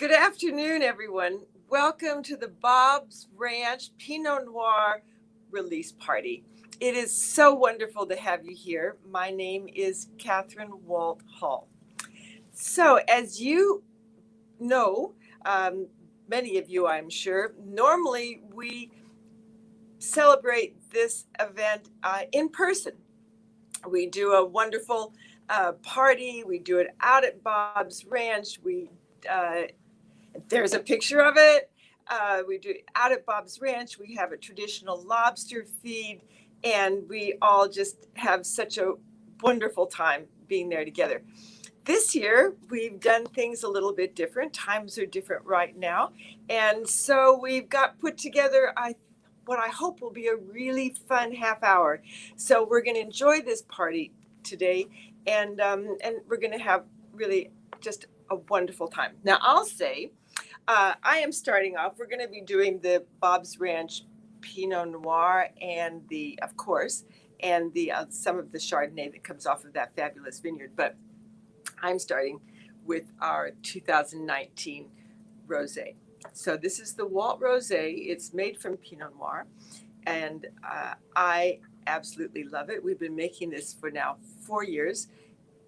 Good afternoon, everyone. Welcome to the Bob's Ranch Pinot Noir release party. It is so wonderful to have you here. My name is Kathryn Walt Hall. So, as you know, many of you, I'm sure, normally we celebrate this event in person. We do a wonderful party. We do it out at Bob's Ranch. There's a picture of it. We do it out at Bob's Ranch. We have a traditional lobster feed, and we all just have such a wonderful time being there together. This year, we've done things a little bit different. Times are different right now. And so we've got put together what I hope will be a really fun half hour. So we're going to enjoy this party today, and we're going to have really just a wonderful time. Now, I'll say, I am starting off. We're going to be doing the Bob's Ranch Pinot Noir and of course, some of the Chardonnay that comes off of that fabulous vineyard. But I'm starting with our 2019 rosé. So this is the Walt Rosé. It's made from Pinot Noir, and I absolutely love it. We've been making this for now 4 years.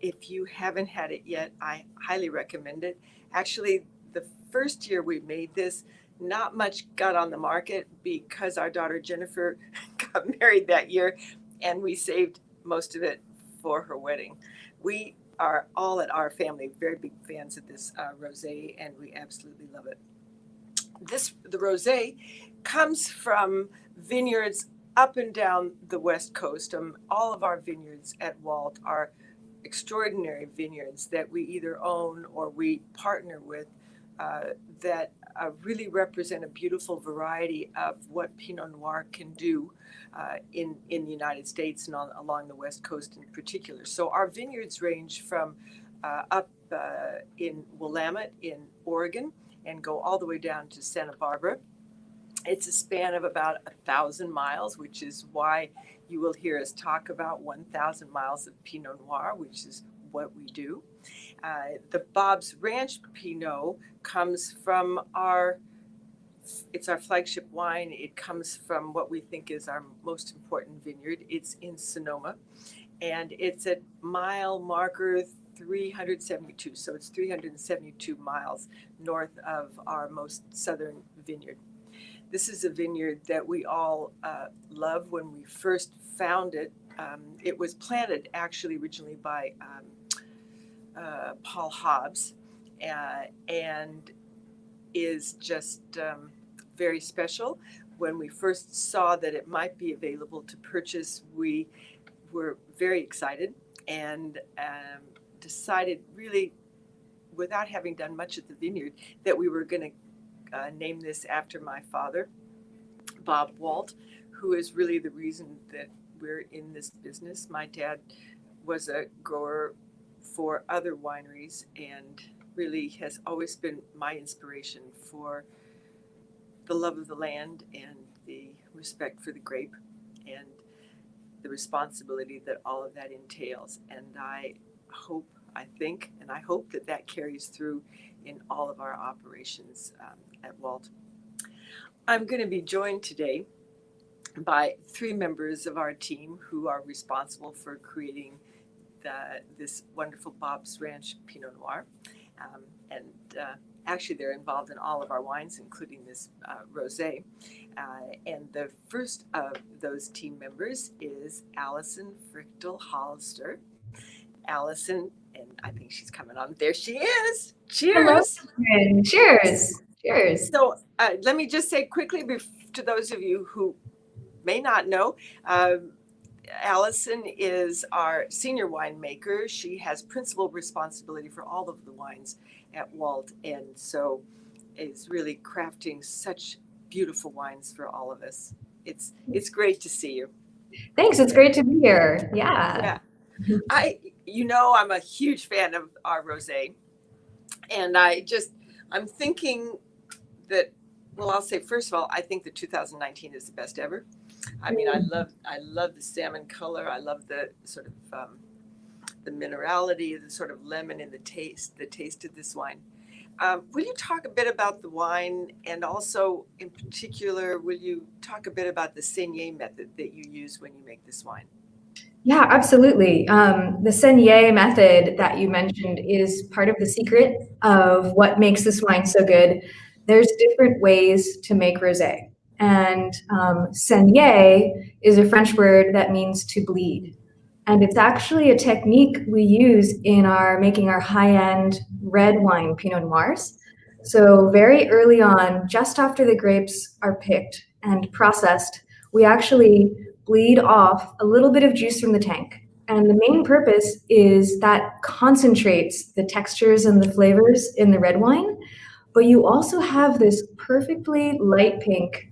If you haven't had it yet, I highly recommend it. Actually, the first year we made this, not much got on the market because our daughter Jennifer got married that year, and we saved most of it for her wedding. We are all at our family very big fans of this rosé, and we absolutely love it. The rosé comes from vineyards up and down the West Coast. All of our vineyards at Walt are extraordinary vineyards that we either own or we partner with that really represent a beautiful variety of what Pinot Noir can do in the United States and along the West Coast in particular. So our vineyards range from up in Willamette in Oregon and go all the way down to Santa Barbara. It's a span of about 1,000 miles, which is why you will hear us talk about 1,000 miles of Pinot Noir, which is what we do. The Bob's Ranch Pinot comes from it's our flagship wine. It comes from what we think is our most important vineyard. It's in Sonoma, and it's at mile marker 372. So it's 372 miles north of our most southern vineyard. This is a vineyard that we all love. When we first found it, it was planted actually originally by Paul Hobbs, and is just very special. When we first saw that it might be available to purchase, we were very excited and decided, really, without having done much at the vineyard, that we were going to name this after my father, Bob Walt, who is really the reason that we're in this business. My dad was a grower for other wineries and really has always been my inspiration for the love of the land and the respect for the grape and the responsibility that all of that entails. And I hope that carries through in all of our operations at Walt. I'm going to be joined today by 3 members of our team who are responsible for creating this wonderful Bob's Ranch Pinot Noir. Actually, they're involved in all of our wines, including this rosé. And the first of those team members is Allison Frichtel Hollister. Allison, and I think she's coming on. There she is. Cheers. Hello. Cheers. Cheers. So let me just say quickly to those of you who may not know, Allison is our senior winemaker. She has principal responsibility for all of the wines at Walt, and so is really crafting such beautiful wines for all of us. It's great to see you. Thanks. It's great to be here. Yeah. I'm a huge fan of our rosé, and I'm thinking that, well, I'll say first of all, I think the 2019 is the best ever. I mean, I love the salmon color. I love the sort of the minerality, the sort of lemon in the taste of this wine. Will you talk a bit about the wine, and also in particular, will you talk a bit about the saignée method that you use when you make this wine? Yeah, absolutely. The saignée method that you mentioned is part of the secret of what makes this wine so good. There's different ways to make rosé. And saignée is a French word that means to bleed. And it's actually a technique we use in making our high-end red wine Pinot Noirs. So very early on, just after the grapes are picked and processed, we actually bleed off a little bit of juice from the tank. And the main purpose is that concentrates the textures and the flavors in the red wine, but you also have this perfectly light pink,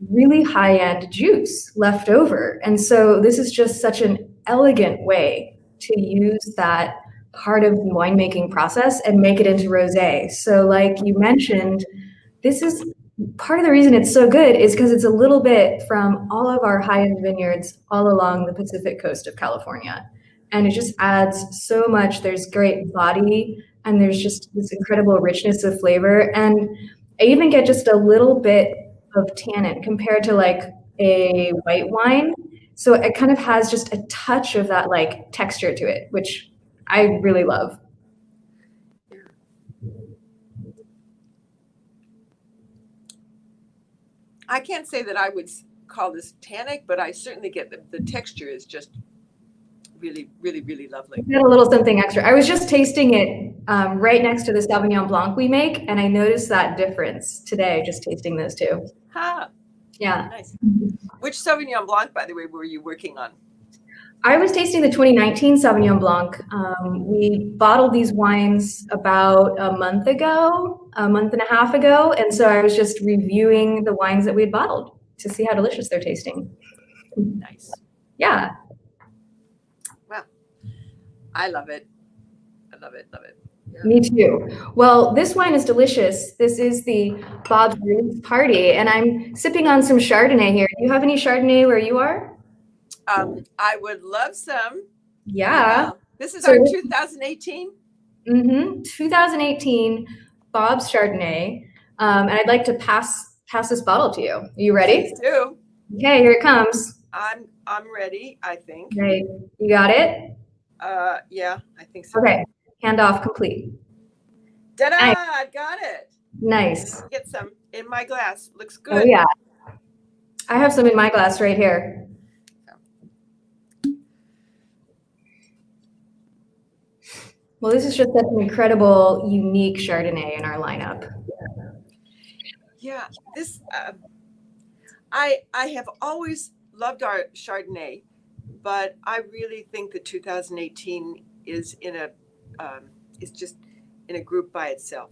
really high-end juice left over. And so this is just such an elegant way to use that part of the winemaking process and make it into rosé. So like you mentioned, this is part of the reason it's so good is because it's a little bit from all of our high-end vineyards all along the Pacific coast of California. And it just adds so much. There's great body, and there's just this incredible richness of flavor. And I even get just a little bit of tannin compared to like a white wine. So it kind of has just a touch of that like texture to it, which I really love. I can't say that I would call this tannic, but I certainly get the texture is just really, really, really lovely. Got a little something extra. I was just tasting it right next to the Sauvignon Blanc we make, and I noticed that difference today, just tasting those two. Ha! Yeah. Nice. Which Sauvignon Blanc, by the way, were you working on? I was tasting the 2019 Sauvignon Blanc. We bottled these wines about a month and a half ago. And so I was just reviewing the wines that we had bottled to see how delicious they're tasting. Nice. Yeah. Well, I love it. I love it. Love it. Yeah. Me too. Well, this wine is delicious. This is the Bob's Roots Party, and I'm sipping on some Chardonnay here. Do you have any Chardonnay where you are? I would love some. Yeah. This is our 2018? 2018 Bob's Chardonnay. And I'd like to pass this bottle to you. Are you ready? Please do. Okay, here it comes. I'm ready, I think. Okay, you got it? Yeah, I think so. Okay, handoff complete. Ta-da! Nice. I got it. Nice. Get some in my glass. Looks good. Oh yeah. I have some in my glass right here. Well, this is just such an incredible, unique Chardonnay in our lineup. Yeah, this I have always loved our Chardonnay, but I really think the 2018 is it's just in a group by itself.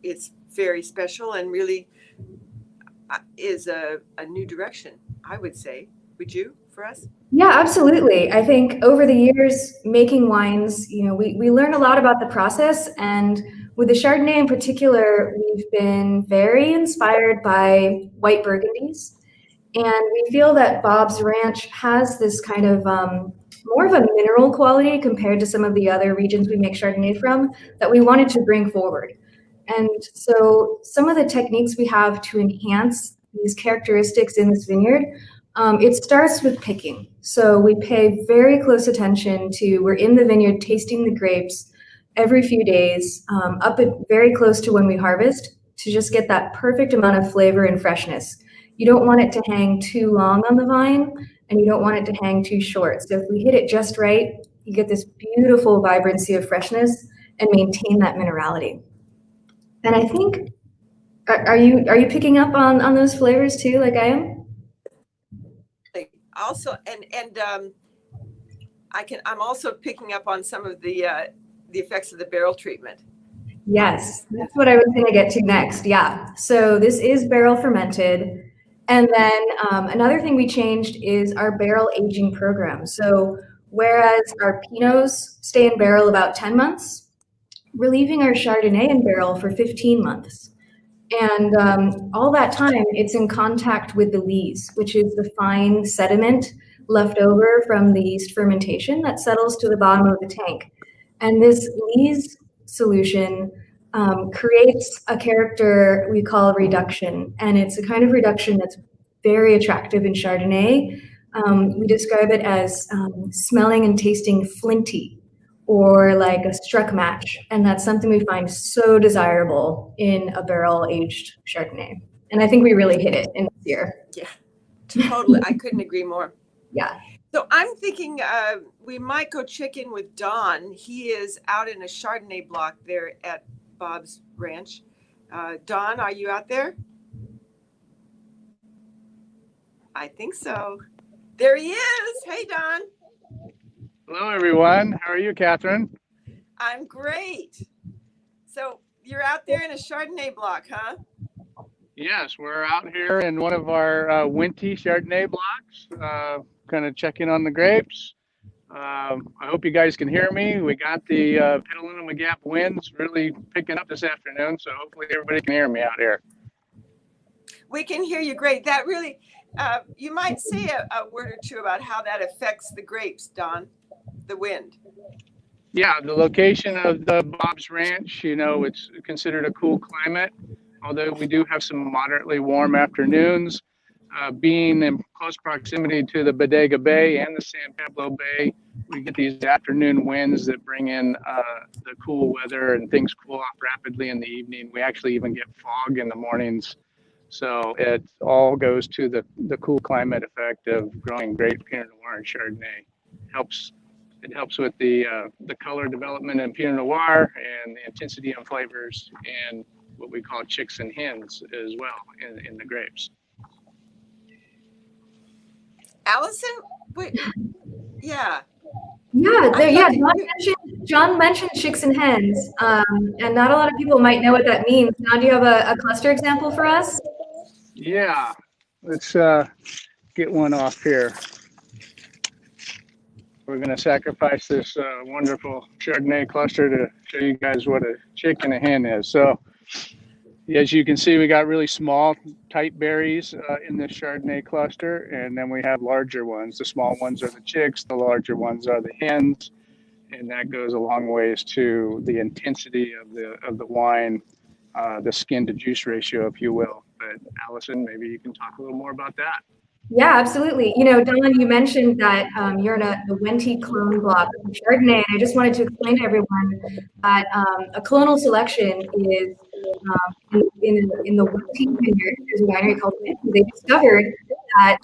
It's very special and really is a new direction, I would say. Would you, for us? Yeah, absolutely. I think over the years, making wines, we learn a lot about the process. And with the Chardonnay in particular, we've been very inspired by white Burgundies. And we feel that Bob's Ranch has this kind of more of a mineral quality compared to some of the other regions we make Chardonnay from that we wanted to bring forward. And so some of the techniques we have to enhance these characteristics in this vineyard, it starts with picking. So we pay very close attention to, we're in the vineyard tasting the grapes every few days, up at very close to when we harvest, to just get that perfect amount of flavor and freshness. You don't want it to hang too long on the vine, and you don't want it to hang too short. So if we hit it just right, you get this beautiful vibrancy of freshness and maintain that minerality. And I think, are you picking up on those flavors too, like I am? Also, I'm also picking up on some of the effects of the barrel treatment. Yes, that's what I was going to get to next. Yeah, so this is barrel fermented. And then another thing we changed is our barrel aging program. So whereas our Pinots stay in barrel about 10 months, we're leaving our Chardonnay in barrel for 15 months. And all that time, it's in contact with the lees, which is the fine sediment left over from the yeast fermentation that settles to the bottom of the tank. And this lees solution creates a character we call reduction. And it's a kind of reduction that's very attractive in Chardonnay. We describe it as smelling and tasting flinty, or like a struck match. And that's something we find so desirable in a barrel-aged Chardonnay. And I think we really hit it in this year. Yeah, totally. I couldn't agree more. Yeah. So I'm thinking we might go check in with Don. He is out in a Chardonnay block there at Bob's Ranch. Don, are you out there? I think so. There he is. Hey, Don. Hello, everyone. How are you, Kathryn? I'm great. So you're out there in a Chardonnay block, huh? Yes, we're out here in one of our Winty Chardonnay blocks, kind of checking on the grapes. I hope you guys can hear me. We got the Petaluma Gap winds really picking up this afternoon, so hopefully everybody can hear me out here. We can hear you great. That really, you might say a word or two about how that affects the grapes, Don, the wind. Yeah, the location of the Bob's Ranch, it's considered a cool climate, although we do have some moderately warm afternoons. Being in close proximity to the Bodega Bay and the San Pablo Bay, we get these afternoon winds that bring in the cool weather, and things cool off rapidly in the evening. We actually even get fog in the mornings. So it all goes to the cool climate effect of growing great Pinot Noir and Chardonnay. It helps with the color development in Pinot Noir and the intensity and flavors and what we call chicks and hens as well in the grapes. Allison, wait, yeah. Yeah, John mentioned chicks and hens, and not a lot of people might know what that means. John, do you have a cluster example for us? Yeah, let's get one off here. We're going to sacrifice this wonderful Chardonnay cluster to show you guys what a chick and a hen is. So as you can see, we got really small, tight berries in this Chardonnay cluster, and then we have larger ones. The small ones are the chicks, the larger ones are the hens, and that goes a long ways to the intensity of the wine, the skin to juice ratio, if you will. But Allison, maybe you can talk a little more about that. Yeah, absolutely. Don, you mentioned that you're in the Wente clone block of Chardonnay, and I just wanted to explain to everyone that a clonal selection is in the Wente vineyard. There's a winery called Wente. They discovered that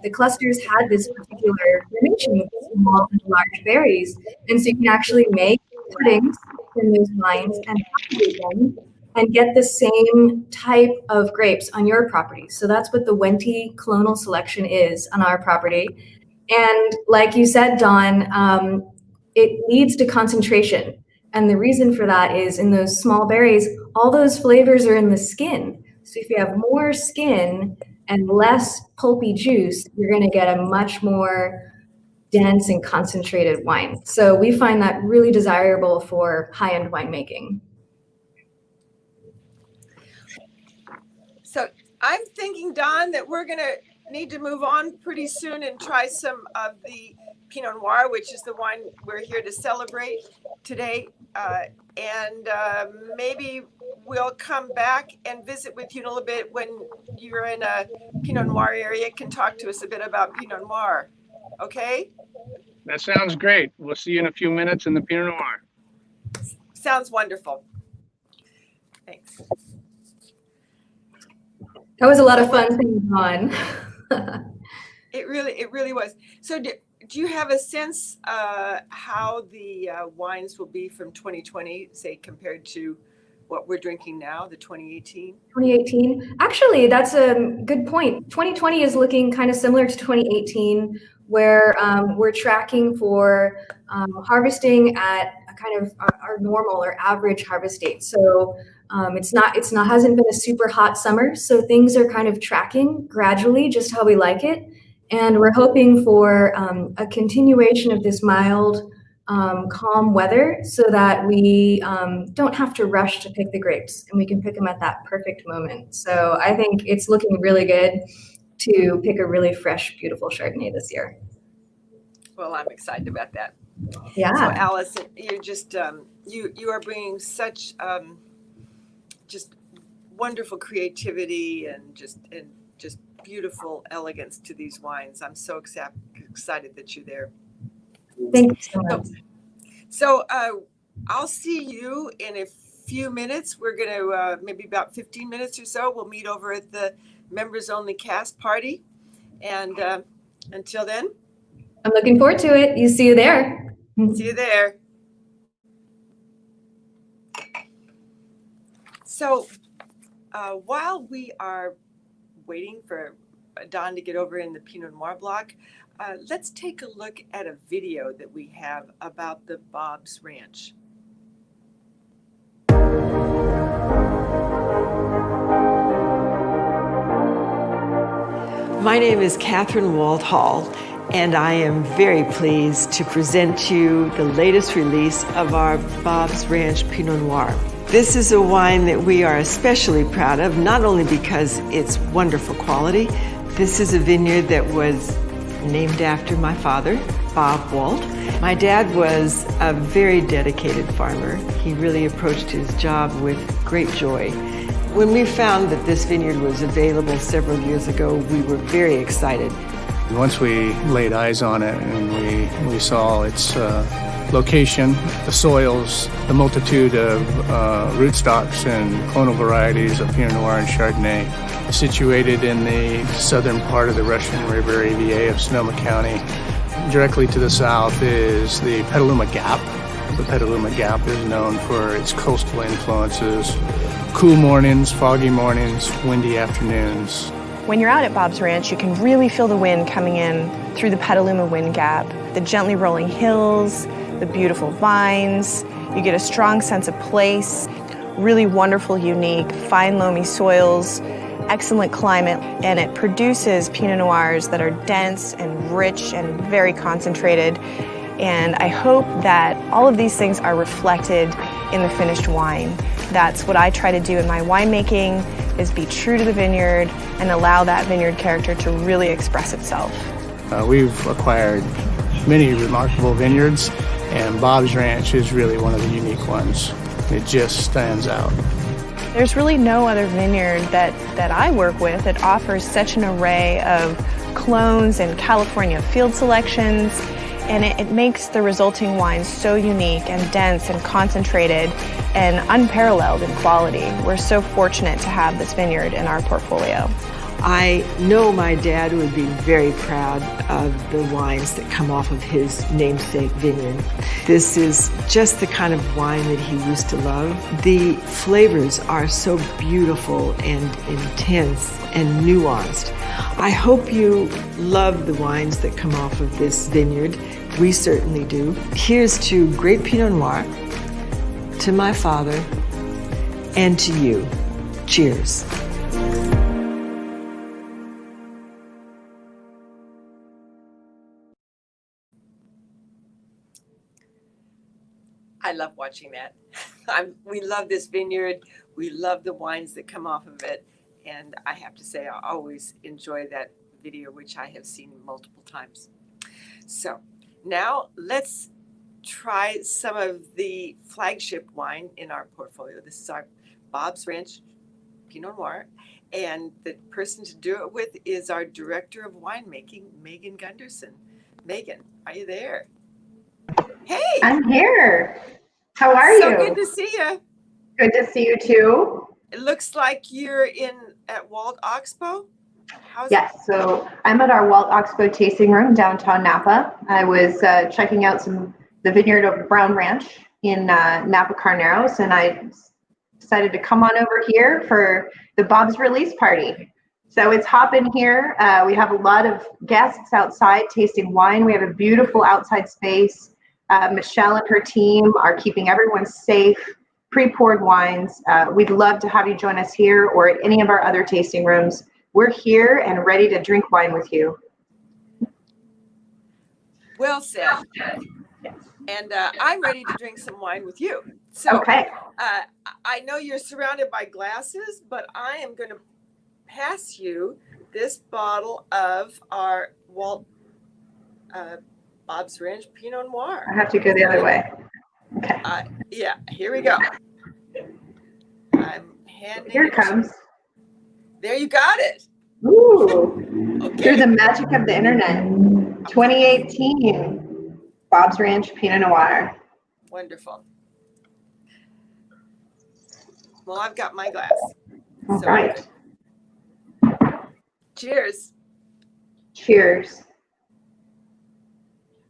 the clusters had this particular formation with small and large berries, and so you can actually make puddings from those wines and package them and get the same type of grapes on your property. So that's what the Wente clonal selection is on our property. And like you said, Don, it leads to concentration. And the reason for that is in those small berries, all those flavors are in the skin. So if you have more skin and less pulpy juice, you're gonna get a much more dense and concentrated wine. So we find that really desirable for high-end winemaking. So I'm thinking, Don, that we're going to need to move on pretty soon and try some of the Pinot Noir, which is the wine we're here to celebrate today. And maybe we'll come back and visit with you in a little bit when you're in a Pinot Noir area. Can talk to us a bit about Pinot Noir. Okay? That sounds great. We'll see you in a few minutes in the Pinot Noir. Sounds wonderful. Thanks. That was a lot of fun things on. It really was. So do you have a sense how the wines will be from 2020, say, compared to what we're drinking now, the 2018? 2018. Actually, that's a good point. 2020 is looking kind of similar to 2018, where we're tracking for harvesting at a kind of our normal or average harvest date. So hasn't been a super hot summer, so things are kind of tracking gradually just how we like it. And we're hoping for a continuation of this mild, calm weather so that we don't have to rush to pick the grapes, and we can pick them at that perfect moment. So I think it's looking really good to pick a really fresh, beautiful Chardonnay this year. Well, I'm excited about that. Yeah. So Allison, you're just, you are bringing such just wonderful creativity and just beautiful elegance to these wines. I'm so excited that you're there. Thank you so much. So I'll see you in a few minutes. We're going to, maybe about 15 minutes or so, we'll meet over at the members only cast party. And until then, I'm looking forward to it. See you there. See you there. So while we are waiting for Don to get over in the Pinot Noir block, let's take a look at a video that we have about the Bob's Ranch. My name is Kathryn Walt Hall, and I am very pleased to present to you the latest release of our Bob's Ranch Pinot Noir. This is a wine that we are especially proud of, not only because it's wonderful quality. This is a vineyard that was named after my father, Bob Walt. My dad was a very dedicated farmer. He really approached his job with great joy. When we found that this vineyard was available several years ago, we were very excited. Once we laid eyes on it and we saw its location, the soils, the multitude of rootstocks and clonal varieties of Pinot Noir and Chardonnay, situated in the southern part of the Russian River AVA of Sonoma County. Directly to the south is the Petaluma Gap. The Petaluma Gap is known for its coastal influences, cool mornings, foggy mornings, windy afternoons. When you're out at Bob's Ranch, you can really feel the wind coming in through the Petaluma Wind Gap, the gently rolling hills, the beautiful vines. You get a strong sense of place, really wonderful, unique, fine loamy soils, excellent climate, and it produces Pinot Noirs that are dense and rich and very concentrated. And I hope that all of these things are reflected in the finished wine. That's what I try to do in my winemaking, is be true to the vineyard and allow that vineyard character to really express itself. We've acquired many remarkable vineyards, and Bob's Ranch is really one of the unique ones. It just stands out. There's really no other vineyard that I work with that offers such an array of clones and California field selections, and it makes the resulting wine so unique and dense and concentrated and unparalleled in quality. We're so fortunate to have this vineyard in our portfolio. I know my dad would be very proud of the wines that come off of his namesake vineyard. This is just the kind of wine that he used to love. The flavors are so beautiful and intense and nuanced. I hope you love the wines that come off of this vineyard. We certainly do. Here's to great Pinot Noir, to my father, and to you. Cheers. I love watching that. We love this vineyard. We love the wines that come off of it. And I have to say, I always enjoy that video, which I have seen multiple times. So now let's try some of the flagship wine in our portfolio. This is our Bob's Ranch Pinot Noir. And the person to do it with is our Director of Winemaking, Megan Gunderson. Megan, are you there? Hey! I'm here. How are you? So good to see you. Good to see you too. It looks like you're at Walt Oxbow. Yes, so I'm at our Walt Oxbow tasting room downtown Napa. I was checking out the vineyard of Brown Ranch in Napa Carneros, and I decided to come on over here for the Bob's release party. So it's hopping here. We have a lot of guests outside tasting wine. We have a beautiful outside space. Michelle and her team are keeping everyone safe, pre-poured wines. We'd love to have you join us here or at any of our other tasting rooms. We're here and ready to drink wine with you. Well said. And I'm ready to drink some wine with you. So okay. I know you're surrounded by glasses, but I am going to pass you this bottle of our Bob's Ranch Pinot Noir. I have to go the other way. Okay. Yeah, here we go. I'm handing Here it it comes. There, you got it. Ooh. Okay. Through the magic of the internet. 2018 Bob's Ranch Pinot Noir. Wonderful. Well, I've got my glass. All So right. cheers. Cheers.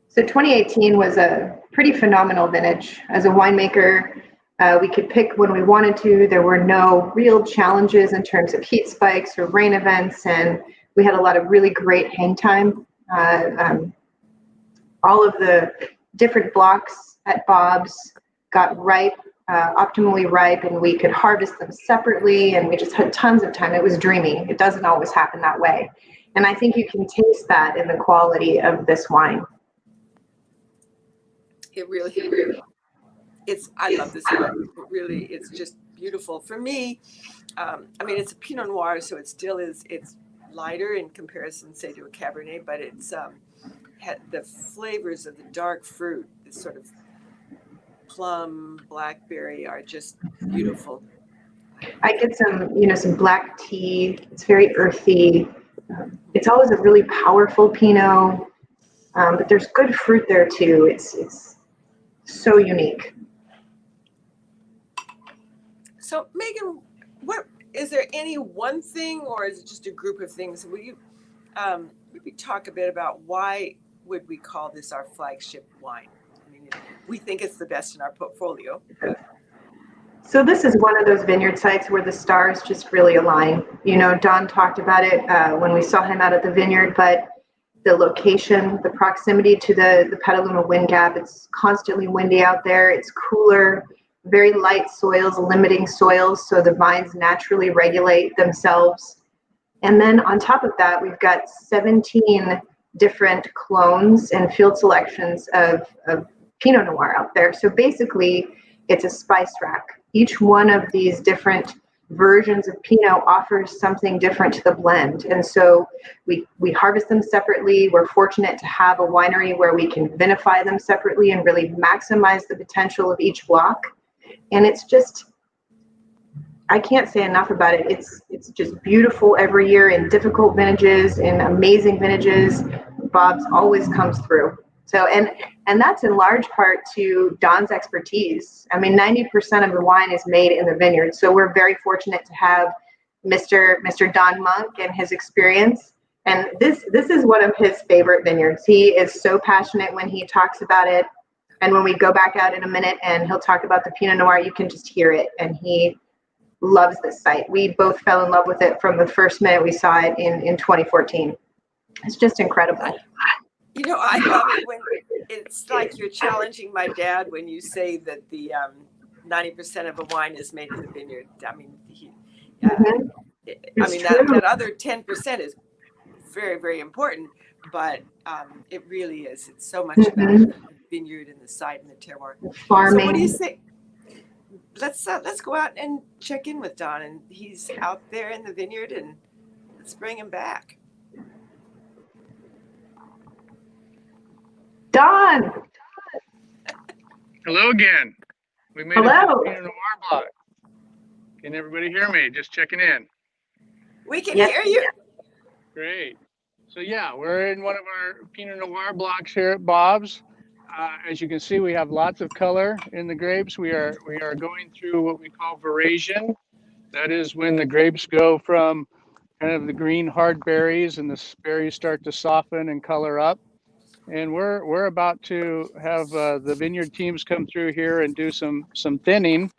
So 2018 was a pretty phenomenal vintage. As a winemaker, we could pick when we wanted to. There were no real challenges in terms of heat spikes or rain events, and we had a lot of really great hang time. All of the different blocks at Bob's got ripe, optimally ripe, and we could harvest them separately, and we just had tons of time. It was dreamy. It doesn't always happen that way. And I think you can taste that in the quality of this wine. It really I love this wine. It really, it's just beautiful. For me, I mean, it's a Pinot Noir, so it still is, it's lighter in comparison, say, to a Cabernet, but it's the flavors of the dark fruit, this sort of plum, blackberry, are just beautiful. I get some black tea. It's very earthy. It's always a really powerful Pinot, but there's good fruit there too. It's so unique. So, Megan, what is there any one thing, or is it just a group of things? Will you maybe talk a bit about why would we call this our flagship wine? I mean, we think it's the best in our portfolio. So this is one of those vineyard sites where the stars just really align. Don talked about it when we saw him out at the vineyard, but the location, the proximity to the Petaluma wind gap, it's constantly windy out there. It's cooler, very light soils, limiting soils, so the vines naturally regulate themselves. And then on top of that, we've got 17 different clones and field selections of Pinot Noir out there. So basically, it's a spice rack. Each one of these different versions of Pinot offers something different to the blend. And so we harvest them separately. We're fortunate to have a winery where we can vinify them separately and really maximize the potential of each block. And it's just, I can't say enough about it. It's just beautiful every year in difficult vintages, in amazing vintages. Bob's always comes through. So, and that's in large part to Don's expertise. I mean, 90% of the wine is made in the vineyard. So we're very fortunate to have Mr. Don Monk and his experience. And this is one of his favorite vineyards. He is so passionate when he talks about it. And when we go back out in a minute and he'll talk about the Pinot Noir, you can just hear it. And he loves this site. We both fell in love with it from the first minute we saw it in 2014. It's just incredible. I love it when it's like you're challenging my dad when you say that the 90% of a wine is made in the vineyard. I mean, that other 10% is very, very important, but it really is. It's so much about the vineyard and the site and the terroir. Farming. So what do you say? Let's go out and check in with Don, and he's out there in the vineyard, and let's bring him back. Don. Hello again. We made Hello. a Pinot Noir block. Can everybody hear me? Just checking in. We can hear you. Great. So yeah, we're in one of our Pinot Noir blocks here at Bob's. As you can see, we have lots of color in the grapes. We are going through what we call veraison. That is when the grapes go from kind of the green hard berries and the berries start to soften and color up. And we're about to have the vineyard teams come through here and do some thinning,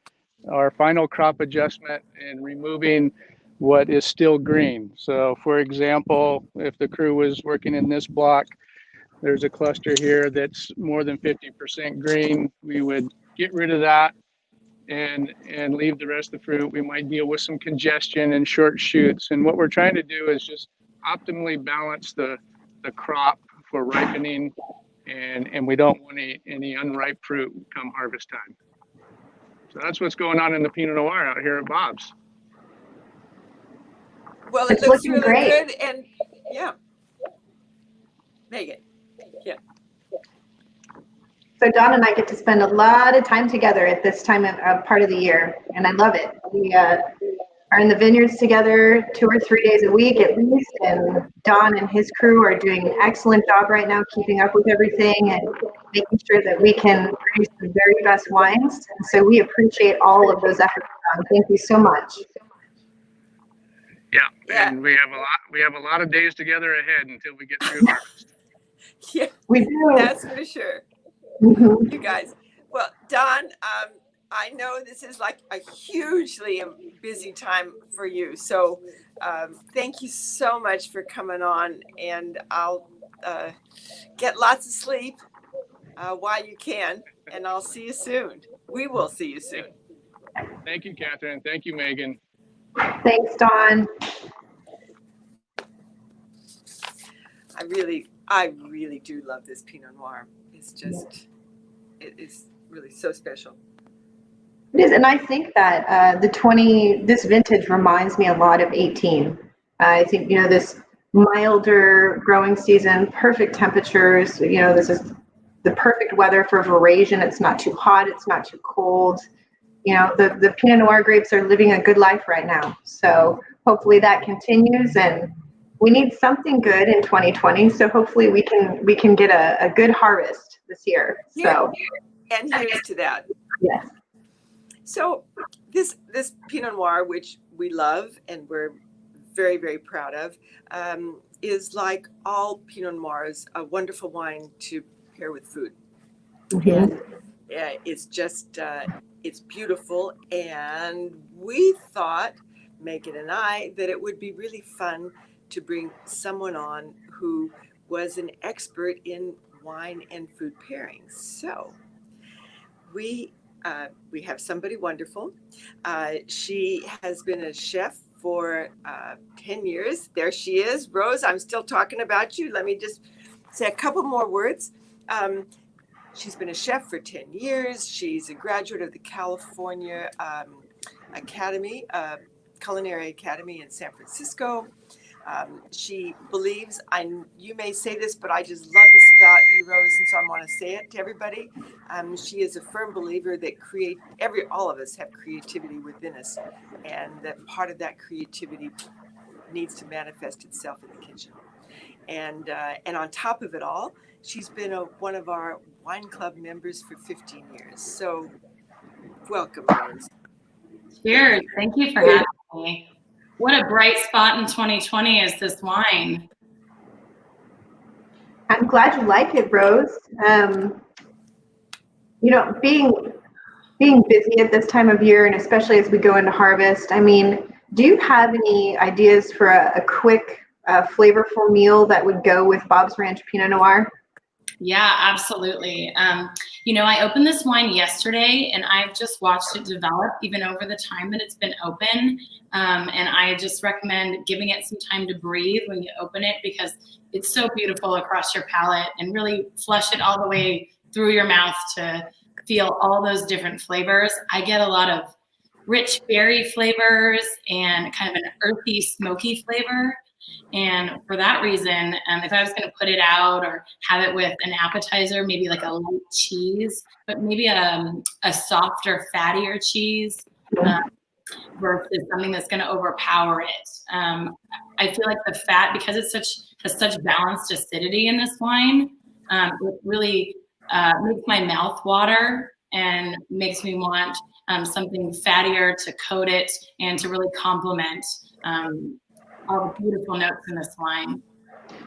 our final crop adjustment, and removing what is still green. So for example, if the crew was working in this block, there's a cluster here that's more than 50% green. We would get rid of that and leave the rest of the fruit. We might deal with some congestion and short shoots. And what we're trying to do is just optimally balance the crop for ripening, and we don't want any unripe fruit come harvest time. So that's what's going on in the Pinot Noir out here at Bob's. Well, it looks really good, and yeah. Megan. Yeah. So Don and I get to spend a lot of time together at this time of part of the year, and I love it. are in the vineyards together 2 or 3 days a week at least, and Don and his crew are doing an excellent job right now keeping up with everything and making sure that we can produce the very best wines. And so we appreciate all of those efforts, Don. Thank you so much. Yeah, and we have a lot of days together ahead until we get through harvest. Yeah, We do. that's for sure. Mhm. You guys. Well, Don, I know this is like a hugely busy time for you. So thank you so much for coming on, and I'll get lots of sleep while you can, and I'll see you soon. We will see you soon. Thank you, Kathryn. Thank you, Megan. Thanks, Don. I really do love this Pinot Noir. It's just, it is really so special. It is, and I think that this vintage reminds me a lot of 18. I think, this milder growing season, perfect temperatures, this is the perfect weather for veraison. It's not too hot, it's not too cold. The Pinot Noir grapes are living a good life right now. So hopefully that continues, and we need something good in 2020. So hopefully we can get a good harvest this year. So and here's to that. yes. So this Pinot Noir, which we love and we're very, very proud of, is like all Pinot Noirs, a wonderful wine to pair with food. Mm-hmm. And it's just, it's beautiful. And we thought, Megan and I, that it would be really fun to bring someone on who was an expert in wine and food pairings. So we have somebody wonderful. She has been a chef for 10 years. There she is. Rose, I'm still talking about you. Let me just say a couple more words. She's been a chef for 10 years. She's a graduate of the California Academy, Culinary Academy in San Francisco. She believes, you may say this, but I just love this about you, Rose, and so I want to say it to everybody. She is a firm believer that all of us have creativity within us, and that part of that creativity needs to manifest itself in the kitchen. And on top of it all, she's been one of our wine club members for 15 years. So welcome, Rose. Cheers. Thank you for having me. What a bright spot in 2020 is this wine. I'm glad you like it, Rose. Being busy at this time of year, and especially as we go into harvest, do you have any ideas for a quick, flavorful meal that would go with Bob's Ranch Pinot Noir? Yeah, absolutely. I opened this wine yesterday, and I've just watched it develop even over the time that it's been open. And I just recommend giving it some time to breathe when you open it, because it's so beautiful across your palate, and really flush it all the way through your mouth to feel all those different flavors. I get a lot of rich berry flavors and kind of an earthy, smoky flavor. And for that reason, if I was going to put it out or have it with an appetizer, maybe like a light cheese, but maybe a softer, fattier cheese versus something that's going to overpower it. I feel like the fat, because it has such balanced acidity in this wine, it really makes my mouth water and makes me want something fattier to coat it and to really complement all the beautiful notes in this wine.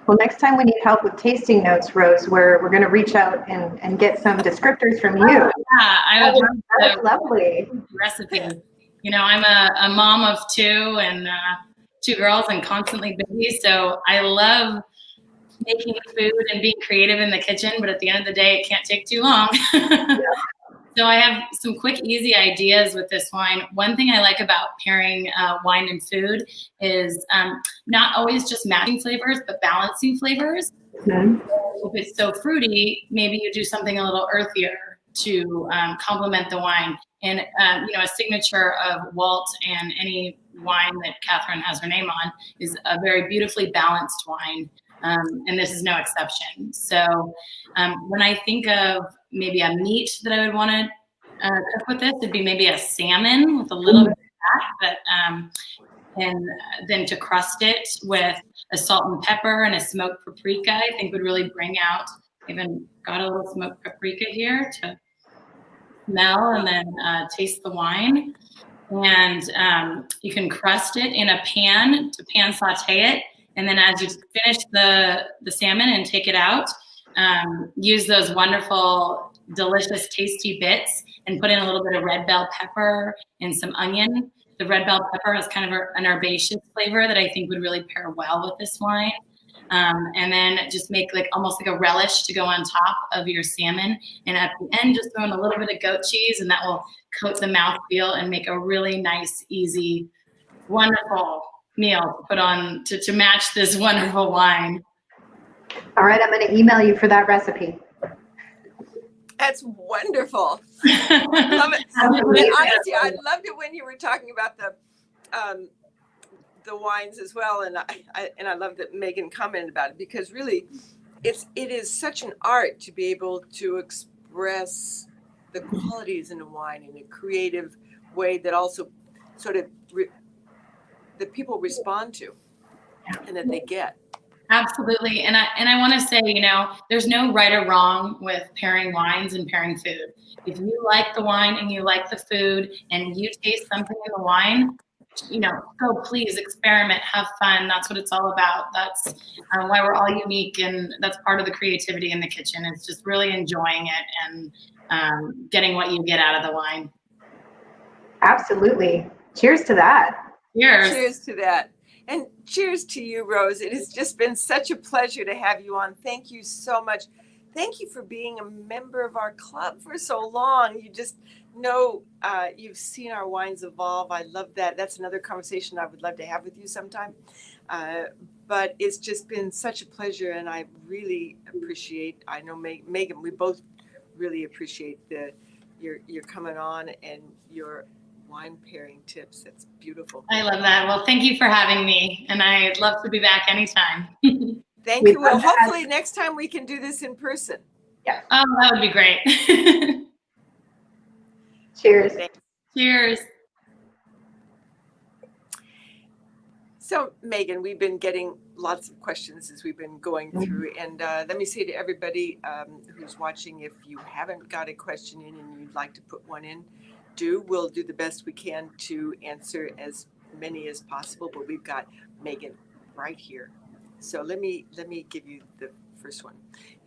Well, next time we need help with tasting notes, Rose, we're going to reach out and get some descriptors from you. Yeah, I would love That's lovely. Recipes. I'm a mom of two and 2 girls and constantly busy, so I love making food and being creative in the kitchen, but at the end of the day, it can't take too long. Yeah. So I have some quick, easy ideas with this wine. One thing I like about pairing wine and food is not always just matching flavors, but balancing flavors. Mm-hmm. If it's so fruity, maybe you do something a little earthier to complement the wine. And a signature of Walt and any wine that Kathryn has her name on is a very beautifully balanced wine. And this is no exception. So when I think of maybe a meat that I would want to cook with this, it'd be maybe a salmon with a little bit that. And then to crust it with a salt and pepper and a smoked paprika, I think would really bring out. Even got a little smoked paprika here to smell and then taste the wine. And you can crust it in a pan to pan saute it. And then as you finish the salmon and take it out, use those wonderful, delicious, tasty bits and put in a little bit of red bell pepper and some onion. The red bell pepper has kind of an herbaceous flavor that I think would really pair well with this wine. And then just make like almost like a relish to go on top of your salmon. And at the end, just throw in a little bit of goat cheese, and that will coat the mouthfeel and make a really nice, easy, wonderful meal to put on to match this wonderful wine. All right, I'm going to email you for that recipe. That's wonderful. Love it. And honestly, I loved it when you were talking about the wines as well, and I love that Megan commented about it, because really, it is such an art to be able to express the qualities in a wine in a creative way that also sort of that people respond to and that they get. Absolutely. And I want to say, there's no right or wrong with pairing wines and pairing food. If you like the wine and you like the food and you taste something in the wine, go please experiment, have fun. That's what it's all about. That's why we're all unique. And that's part of the creativity in the kitchen. It's just really enjoying it and getting what you get out of the wine. Absolutely. Cheers to that. Cheers. Cheers to that. And cheers to you, Rose. It has just been such a pleasure to have you on. Thank you so much. Thank you for being a member of our club for so long. You just know you've seen our wines evolve. I love that. That's another conversation I would love to have with you sometime. But it's just been such a pleasure, and I really appreciate, I know Megan, we both really appreciate your coming on and your wine pairing tips. That's beautiful. I love that. Well, thank you for having me, and I'd love to be back anytime. Thank you. Well, hopefully next time we can do this in person. Yeah. Oh, that would be great. Cheers. Thanks. Cheers. So, Megan, we've been getting lots of questions as we've been going through. And let me say to everybody who's watching, if you haven't got a question in and you'd like to put one in, we'll do the best we can to answer as many as possible. But we've got Megan right here. So let me give you the first one.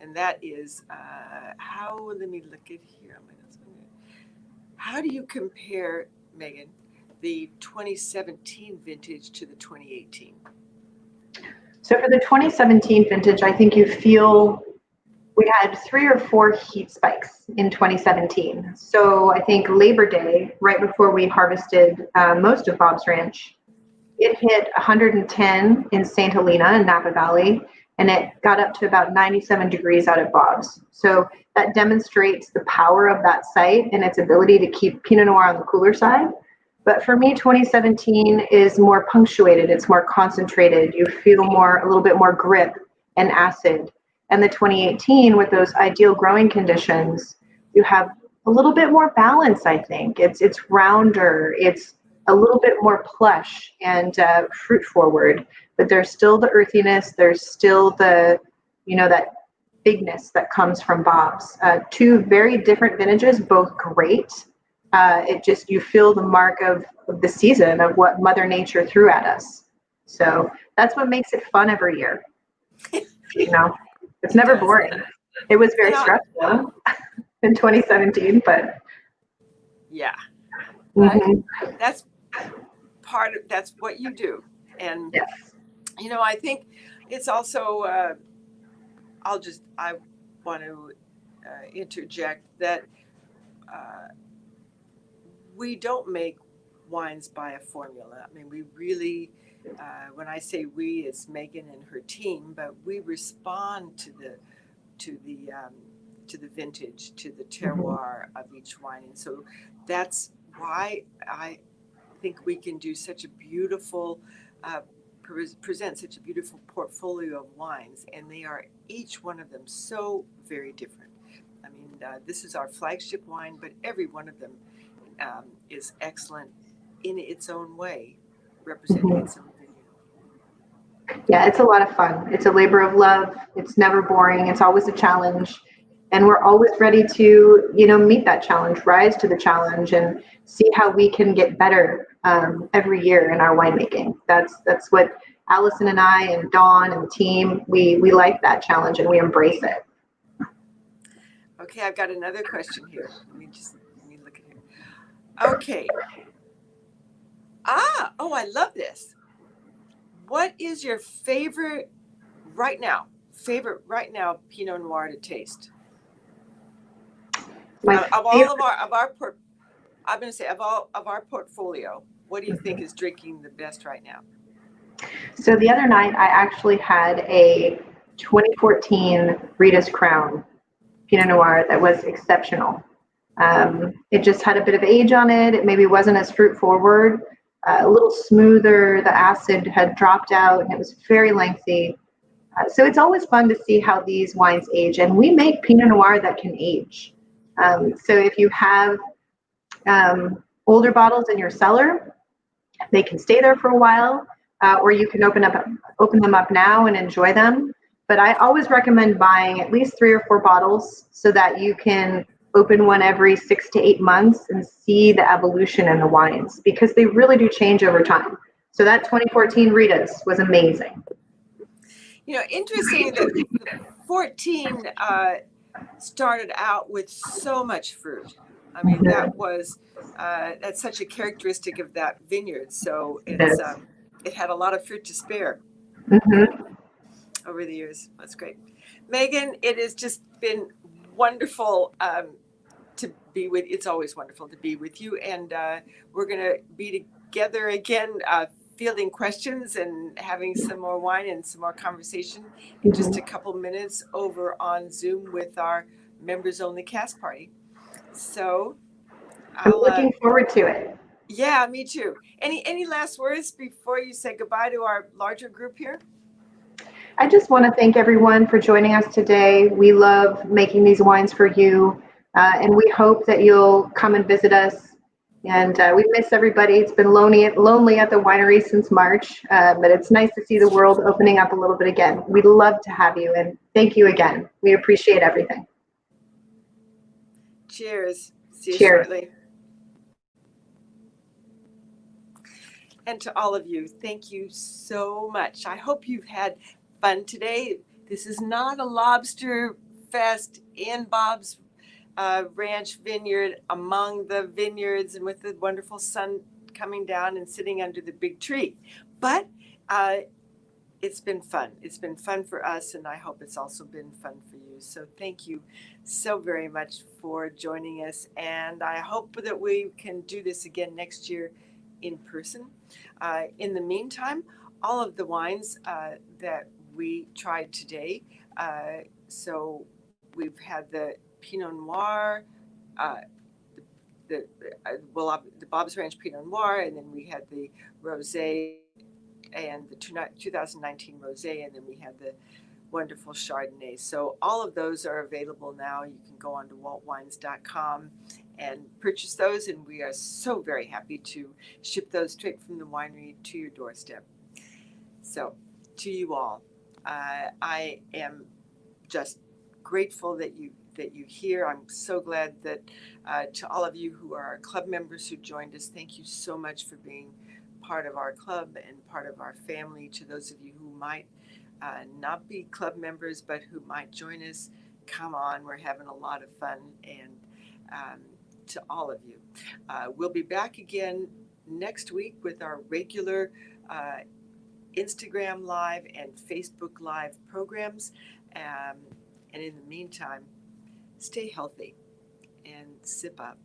And that is let me look at here. How do you compare, Megan, the 2017 vintage to the 2018? So for the 2017 vintage, I think you feel we had 3 or 4 heat spikes in 2017. So I think Labor Day, right before we harvested most of Bob's Ranch, it hit 110 in St. Helena in Napa Valley, and it got up to about 97 degrees out at Bob's. So that demonstrates the power of that site and its ability to keep Pinot Noir on the cooler side. But for me, 2017 is more punctuated. It's more concentrated. You feel a little bit more grip and acid. And the 2018, with those ideal growing conditions, you have a little bit more balance, I think. It's rounder. It's a little bit more plush and fruit forward. But there's still the earthiness. There's still the, that bigness that comes from Bob's. 2 very different vintages, both great. You feel the mark of the season of what Mother Nature threw at us. So that's what makes it fun every year. It's never boring. It was very stressful in 2017, but yeah, that's what you do. And yes. I think it's also I want to interject that we don't make wines by a formula. I mean, we really, when I say we, it's Megan and her team, but we respond to the vintage, to the terroir of each wine. And so that's why I think we can do such a beautiful, present such a beautiful portfolio of wines. And they are, each one of them, so very different. I mean, this is our flagship wine, but every one of them is excellent in its own way, representing its own vineyard. Yeah, it's a lot of fun. It's a labor of love. It's never boring. It's always a challenge. And we're always ready to, meet that challenge, rise to the challenge, and see how we can get better every year in our winemaking. That's what Allison and I and Dawn and the team, we like that challenge and we embrace it. Okay, I've got another question here. Let me look at here. Okay. Oh, I love this. What is your favorite right now Pinot Noir to taste? Of our portfolio, what do you think is drinking the best right now? So the other night, I actually had a 2014 Rita's Crown Pinot Noir that was exceptional. It just had a bit of age on it. It maybe wasn't as fruit forward, a little smoother. The acid had dropped out, and it was very lengthy. So it's always fun to see how these wines age, and we make Pinot Noir that can age. So if you have older bottles in your cellar, they can stay there for a while, or you can open them up now and enjoy them. But I always recommend buying at least 3 or 4 bottles so that you can open one every 6 to 8 months and see the evolution in the wines, because they really do change over time. So that 2014 Rita's was amazing. Interesting that 14 started out with so much fruit. I mean, that's such a characteristic of that vineyard. So it had a lot of fruit to spare over the years. That's great. Megan, it has just been wonderful to be with. It's always wonderful to be with you, and we're going to be together again, fielding questions and having some more wine and some more conversation in just a couple minutes over on Zoom with our members only cast party. So I'm looking forward to it. Yeah, me too. Any last words before you say goodbye to our larger group here? I just want to thank everyone for joining us today. We love making these wines for you, and we hope that you'll come and visit us. And we miss everybody. It's been lonely at the winery since March, but it's nice to see the world opening up a little bit again. We'd love to have you, and thank you again. We appreciate everything. Cheers. See you Cheers. shortly. And to all of you, thank you so much. I hope you've had fun today. This is not a lobster fest in Bob's ranch vineyard, among the vineyards and with the wonderful sun coming down and sitting under the big tree. But it's been fun. It's been fun for us, and I hope it's also been fun for you. So thank you so very much for joining us, and I hope that we can do this again next year in person. In the meantime, all of the wines that we tried today, so we've had the Pinot Noir, the Bob's Ranch Pinot Noir, and then we had the Rosé and the 2019 Rosé, and then we had the wonderful Chardonnay. So all of those are available now. You can go on to waltwines.com and purchase those, and we are so very happy to ship those straight from the winery to your doorstep. So to you all, I am just grateful that you here. I'm so glad that to all of you who are our club members who joined us, thank you so much for being part of our club and part of our family. To those of you who might not be club members but who might join us, come on, we're having a lot of fun. And to all of you, we'll be back again next week with our regular Instagram Live and Facebook Live programs. And in the meantime, stay healthy and sip up.